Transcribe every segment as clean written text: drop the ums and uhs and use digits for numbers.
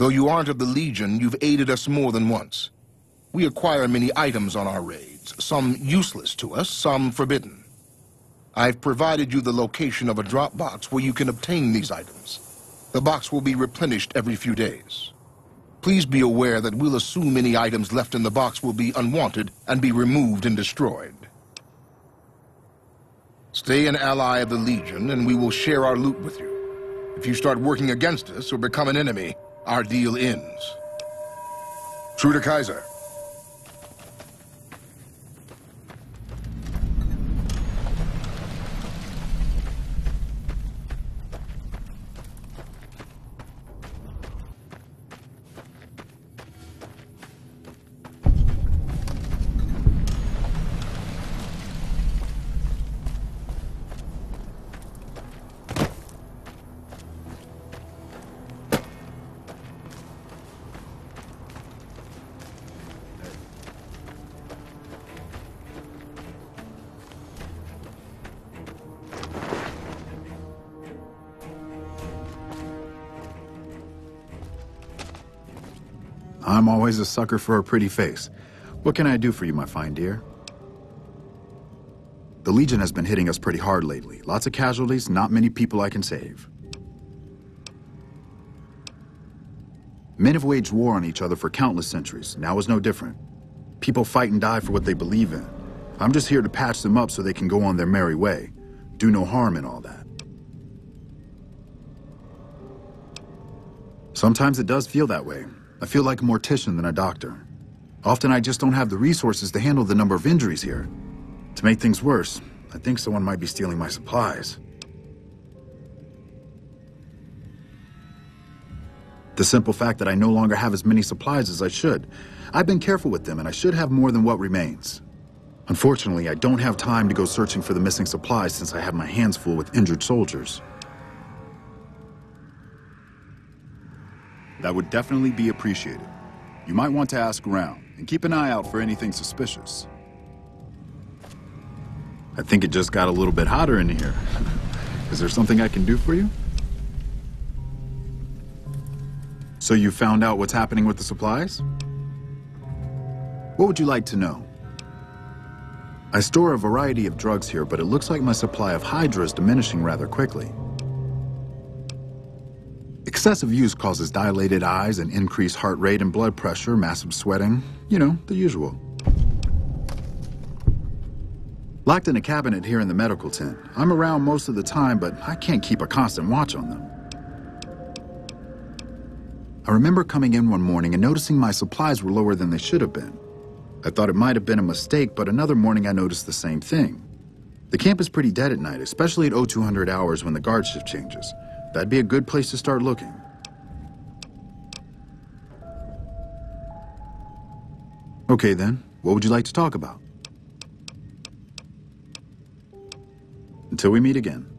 Though you aren't of the Legion, you've aided us more than once. We acquire many items on our raids, some useless to us, some forbidden. I've provided you the location of a drop box where you can obtain these items. The box will be replenished every few days. Please be aware that we'll assume any items left in the box will be unwanted and be removed and destroyed. Stay an ally of the Legion, and we will share our loot with you. If you start working against us or become an enemy, our deal ends. True to Kaiser. I'm always a sucker for a pretty face. What can I do for you, my fine dear? The Legion has been hitting us pretty hard lately. Lots of casualties, not many people I can save. Men have waged war on each other for countless centuries. Now is no different. People fight and die for what they believe in. I'm just here to patch them up so they can go on their merry way. Do no harm in all that. Sometimes it does feel that way. I feel like a mortician than a doctor. Often I just don't have the resources to handle the number of injuries here. To make things worse, I think someone might be stealing my supplies. The simple fact that I no longer have as many supplies as I should. I've been careful with them, and I should have more than what remains. Unfortunately, I don't have time to go searching for the missing supplies since I have my hands full with injured soldiers. That would definitely be appreciated. You might want to ask around, and keep an eye out for anything suspicious. I think it just got a little bit hotter in here. Is there something I can do for you? So you found out what's happening with the supplies? What would you like to know? I store a variety of drugs here, but it looks like my supply of Hydra is diminishing rather quickly. Excessive use causes dilated eyes and increased heart rate and blood pressure, massive sweating, you know, the usual. Locked in a cabinet here in the medical tent. I'm around most of the time, but I can't keep a constant watch on them. I remember coming in one morning and noticing my supplies were lower than they should have been. I thought it might have been a mistake, but another morning I noticed the same thing. The camp is pretty dead at night, especially at 0200 hours when the guard shift changes. That'd be a good place to start looking. Okay then, what would you like to talk about? Until we meet again.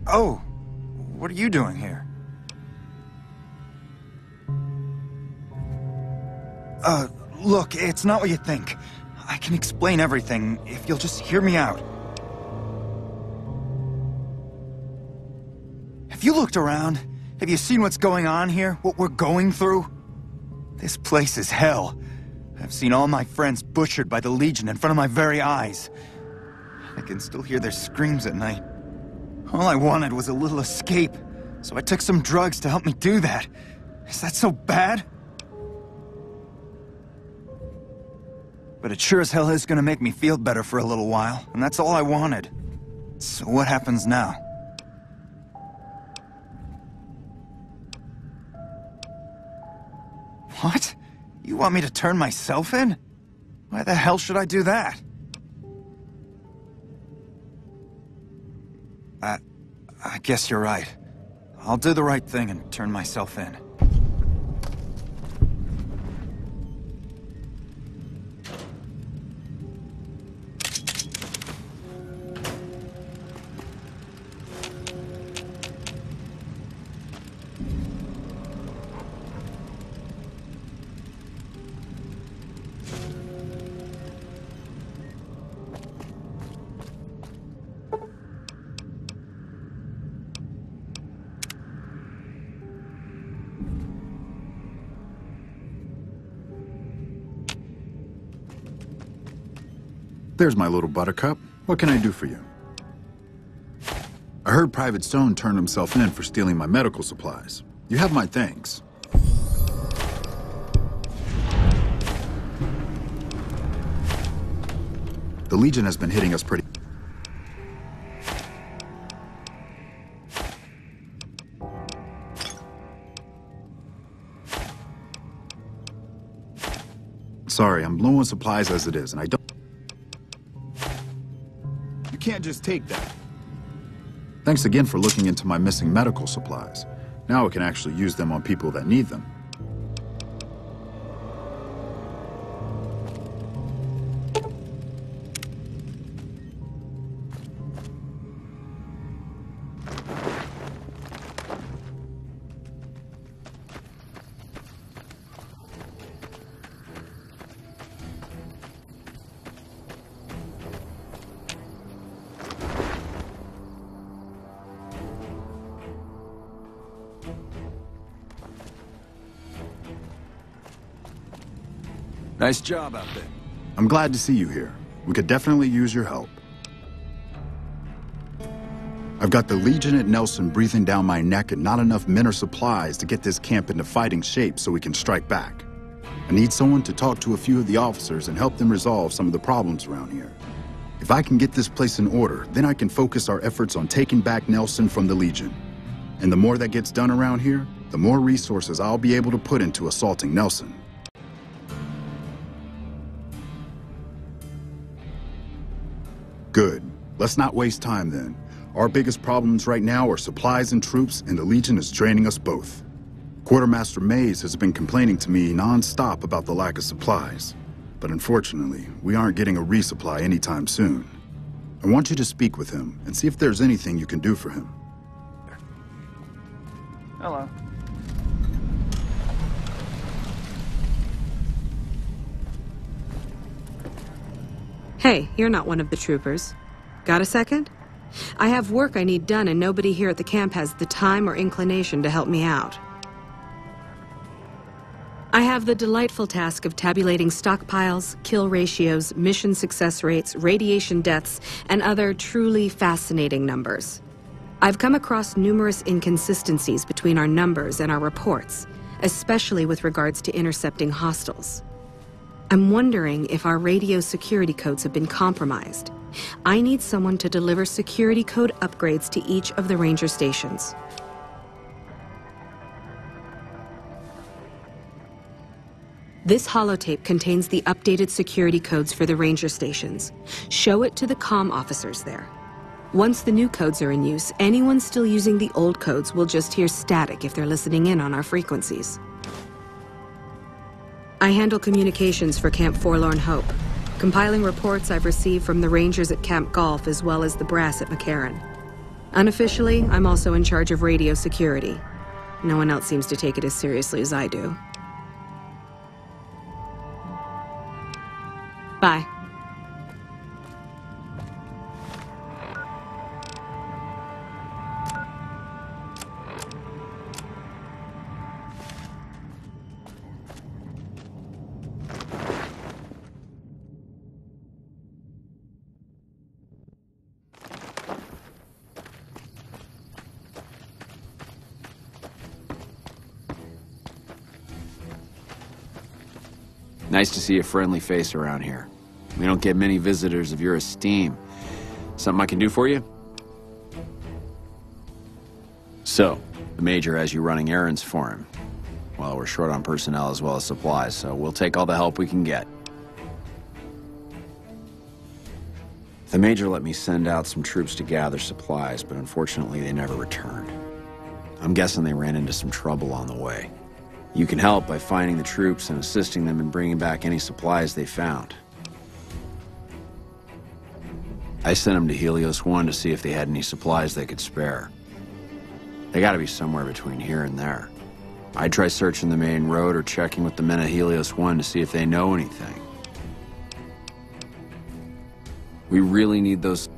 Oh, what are you doing here? Look, it's not what you think. I can explain everything if you'll just hear me out. Have you looked around? Have you seen what's going on here? What we're going through? This place is hell. I've seen all my friends butchered by the Legion in front of my very eyes. I can still hear their screams at night. All I wanted was a little escape, so I took some drugs to help me do that. Is that so bad? But it sure as hell is gonna make me feel better for a little while, and that's all I wanted. So what happens now? What? You want me to turn myself in? Why the hell should I do that? I guess you're right. I'll do the right thing and turn myself in. There's my little buttercup. What can I do for you? I heard Private Stone turned himself in for stealing my medical supplies. You have my thanks. The Legion has been hitting us pretty... Sorry, I'm low on supplies as it is, and I don't... You can't just take that. Thanks again for looking into my missing medical supplies. Now I can actually use them on people that need them. Nice job out there. I'm glad to see you here. We could definitely use your help. I've got the Legion at Nelson breathing down my neck and not enough men or supplies to get this camp into fighting shape so we can strike back. I need someone to talk to a few of the officers and help them resolve some of the problems around here. If I can get this place in order, then I can focus our efforts on taking back Nelson from the Legion. And the more that gets done around here, the more resources I'll be able to put into assaulting Nelson. Good. Let's not waste time then. Our biggest problems right now are supplies and troops, and the Legion is draining us both. Quartermaster Mays has been complaining to me non-stop about the lack of supplies. But unfortunately, we aren't getting a resupply anytime soon. I want you to speak with him and see if there's anything you can do for him. Hello. Hey, you're not one of the troopers. Got a second? I have work I need done and nobody here at the camp has the time or inclination to help me out. I have the delightful task of tabulating stockpiles, kill ratios, mission success rates, radiation deaths, and other truly fascinating numbers. I've come across numerous inconsistencies between our numbers and our reports, especially with regards to intercepting hostiles. I'm wondering if our radio security codes have been compromised. I need someone to deliver security code upgrades to each of the ranger stations. This holotape contains the updated security codes for the ranger stations. Show it to the comm officers there. Once the new codes are in use, anyone still using the old codes will just hear static if they're listening in on our frequencies. I handle communications for Camp Forlorn Hope, compiling reports I've received from the Rangers at Camp Golf as well as the brass at McCarran. Unofficially, I'm also in charge of radio security. No one else seems to take it as seriously as I do. Bye. Nice to see a friendly face around here. We don't get many visitors of your esteem. Something I can do for you? So, the Major has you running errands for him. Well, we're short on personnel as well as supplies, so we'll take all the help we can get. The Major let me send out some troops to gather supplies, but unfortunately they never returned. I'm guessing they ran into some trouble on the way. You can help by finding the troops and assisting them in bringing back any supplies they found. I sent them to Helios 1 to see if they had any supplies they could spare. They gotta be somewhere between here and there. I'd try searching the main road or checking with the men at Helios 1 to see if they know anything. We really need those...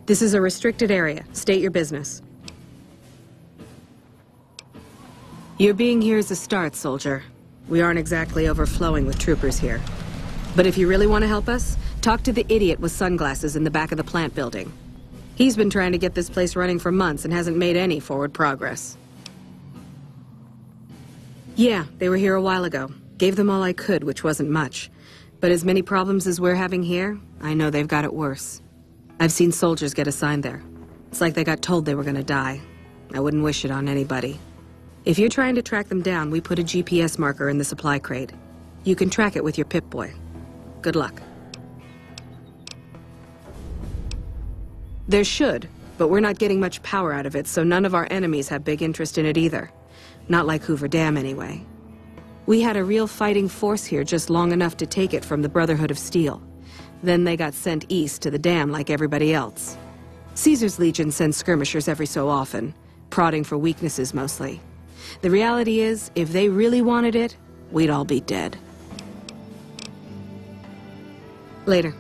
This is a restricted area. State your business. Your being here is a start, soldier. We aren't exactly overflowing with troopers here. But if you really want to help us, talk to the idiot with sunglasses in the back of the plant building. He's been trying to get this place running for months and hasn't made any forward progress. Yeah, they were here a while ago. Gave them all I could, which wasn't much. But as many problems as we're having here, I know they've got it worse. I've seen soldiers get assigned there. It's like they got told they were gonna die. I wouldn't wish it on anybody. If you're trying to track them down, we put a GPS marker in the supply crate. You can track it with your Pip-Boy. Good luck. There should, but we're not getting much power out of it, so none of our enemies have big interest in it either. Not like Hoover Dam, anyway. We had a real fighting force here just long enough to take it from the Brotherhood of Steel. Then they got sent east to the dam like everybody else. Caesar's Legion sends skirmishers every so often, prodding for weaknesses mostly. The reality is, if they really wanted it, we'd all be dead. Later.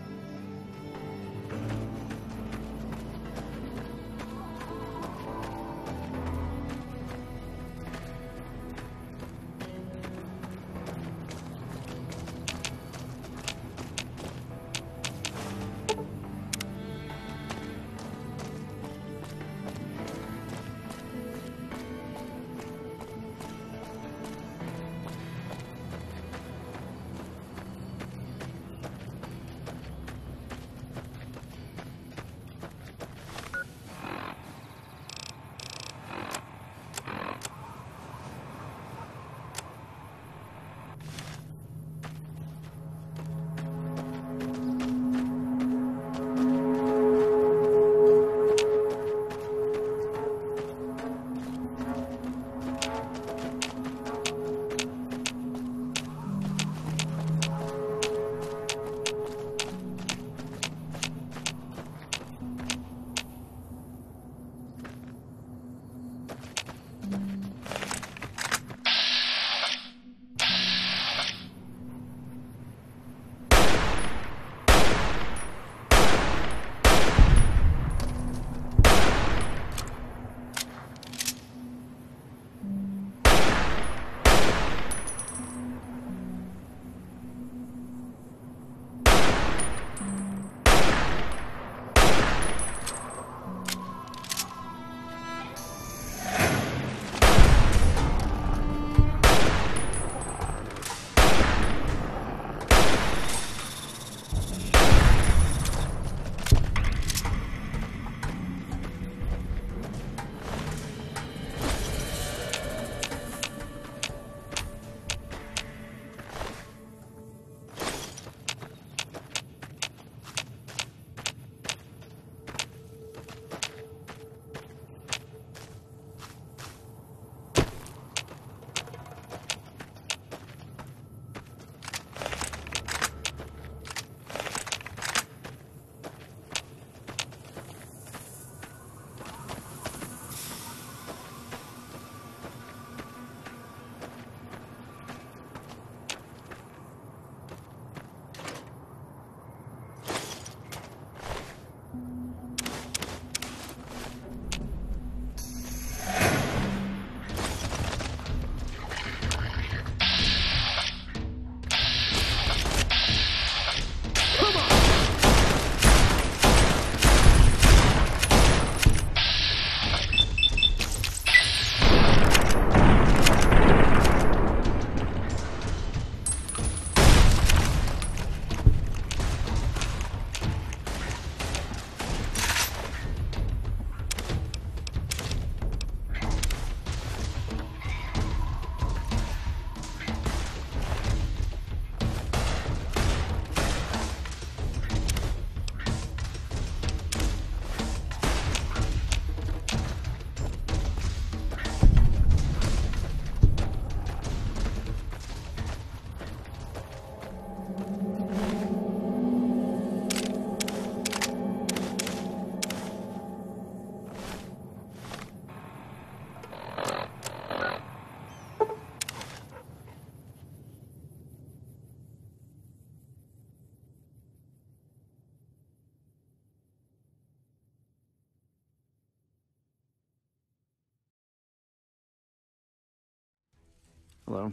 Hello.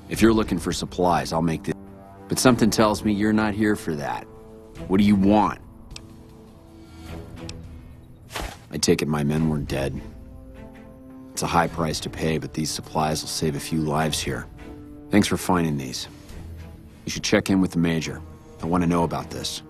If you're looking for supplies, I'll make this. But something tells me you're not here for that. What do you want? I take it my men were dead. It's a high price to pay, but these supplies will save a few lives here. Thanks for finding these. You should check in with the Major. I want to know about this.